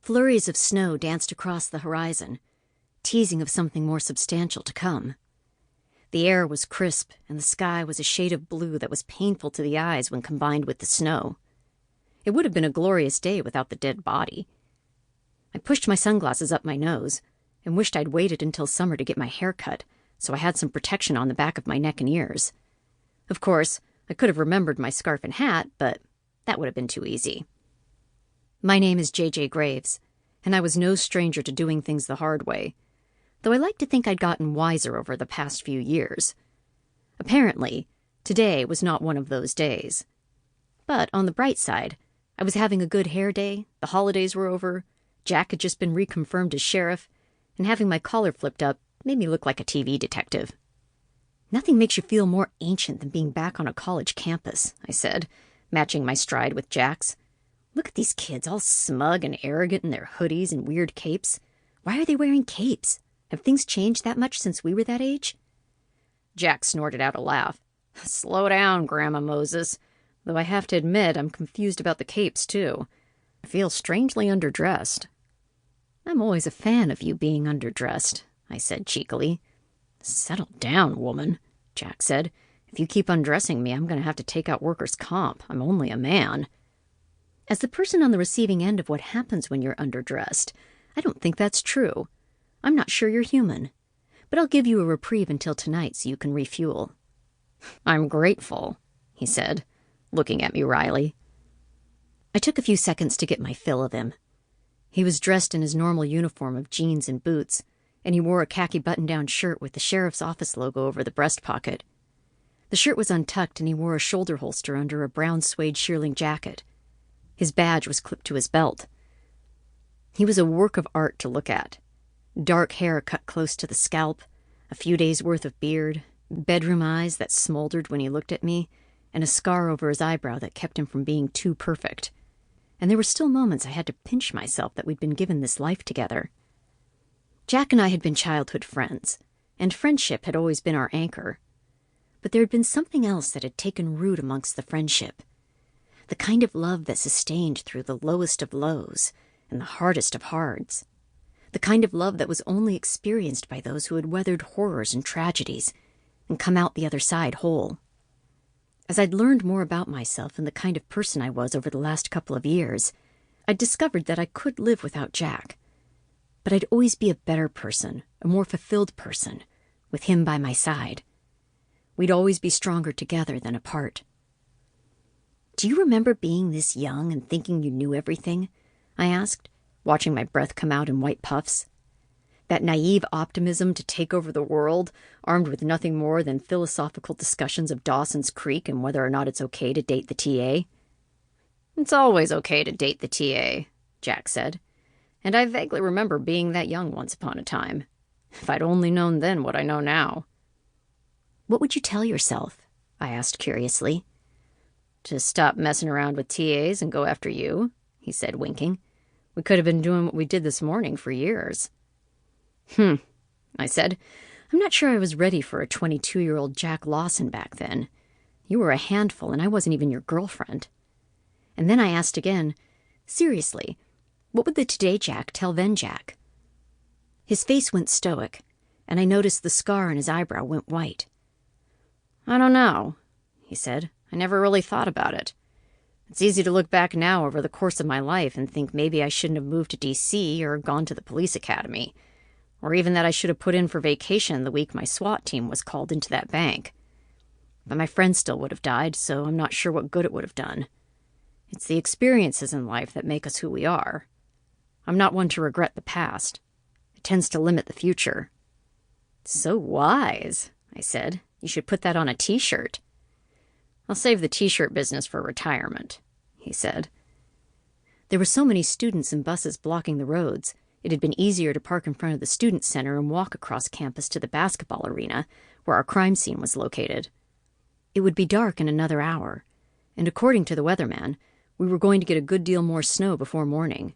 Flurries of snow danced across the horizon, teasing of something more substantial to come. The air was crisp, and the sky was a shade of blue that was painful to the eyes when combined with the snow. It would have been a glorious day without the dead body. I pushed my sunglasses up my nose and wished I'd waited until summer to get my hair cut, so I had some protection on the back of my neck and ears. Of course, I could have remembered my scarf and hat, but that would have been too easy. My name is J.J. Graves, and I was no stranger to doing things the hard way, though I like to think I'd gotten wiser over the past few years. Apparently, today was not one of those days. But on the bright side, I was having a good hair day, the holidays were over, Jack had just been reconfirmed as sheriff, and having my collar flipped up made me look like a TV detective. Nothing makes you feel more ancient than being back on a college campus, I said, matching my stride with Jack's. Look at these kids, all smug and arrogant in their hoodies and weird capes. Why are they wearing capes? Have things changed that much since we were that age? Jack snorted out a laugh. Slow down, Grandma Moses. Though I have to admit I'm confused about the capes, too. I feel strangely underdressed. I'm always a fan of you being underdressed, I said cheekily. Settle down, woman, Jack said. If you keep undressing me, I'm going to have to take out workers' comp. I'm only a man. As the person on the receiving end of what happens when you're underdressed, I don't think that's true. I'm not sure you're human. But I'll give you a reprieve until tonight so you can refuel. I'm grateful, he said, looking at me wryly. I took a few seconds to get my fill of him. He was dressed in his normal uniform of jeans and boots, and he wore a khaki button-down shirt with the sheriff's office logo over the breast pocket. The shirt was untucked, and he wore a shoulder holster under a brown suede shearling jacket. His badge was clipped to his belt. He was a work of art to look at. Dark hair cut close to the scalp, a few days' worth of beard, bedroom eyes that smoldered when he looked at me, and a scar over his eyebrow that kept him from being too perfect. And there were still moments I had to pinch myself that we'd been given this life together. Jack and I had been childhood friends, and friendship had always been our anchor. But there had been something else that had taken root amongst the friendship. The kind of love that sustained through the lowest of lows and the hardest of hards. The kind of love that was only experienced by those who had weathered horrors and tragedies and come out the other side whole. As I'd learned more about myself and the kind of person I was over the last couple of years, I'd discovered that I could live without Jack. But I'd always be a better person, a more fulfilled person, with him by my side. We'd always be stronger together than apart. Do you remember being this young and thinking you knew everything? I asked, watching my breath come out in white puffs. That naive optimism to take over the world, armed with nothing more than philosophical discussions of Dawson's Creek and whether or not it's okay to date the TA. It's always okay to date the TA, Jack said, and I vaguely remember being that young once upon a time. If I'd only known then what I know now. What would you tell yourself? I asked curiously. To stop messing around with TAs and go after you, he said, winking. We could have been doing what we did this morning for years. I said. I'm not sure I was ready for a 22-year-old Jack Lawson back then. You were a handful, and I wasn't even your girlfriend. And then I asked again, seriously, what would the Today Jack tell then Jack? His face went stoic, and I noticed the scar on his eyebrow went white. I don't know, he said. I never really thought about it. It's easy to look back now over the course of my life and think maybe I shouldn't have moved to D.C. or gone to the police academy, or even that I should have put in for vacation the week my SWAT team was called into that bank. But my friend still would have died, so I'm not sure what good it would have done. It's the experiences in life that make us who we are. I'm not one to regret the past. It tends to limit the future. So wise, I said. You should put that on a t-shirt. I'll save the t-shirt business for retirement, he said. There were so many students and buses blocking the roads, it had been easier to park in front of the student center and walk across campus to the basketball arena, where our crime scene was located. It would be dark in another hour, and according to the weatherman, we were going to get a good deal more snow before morning.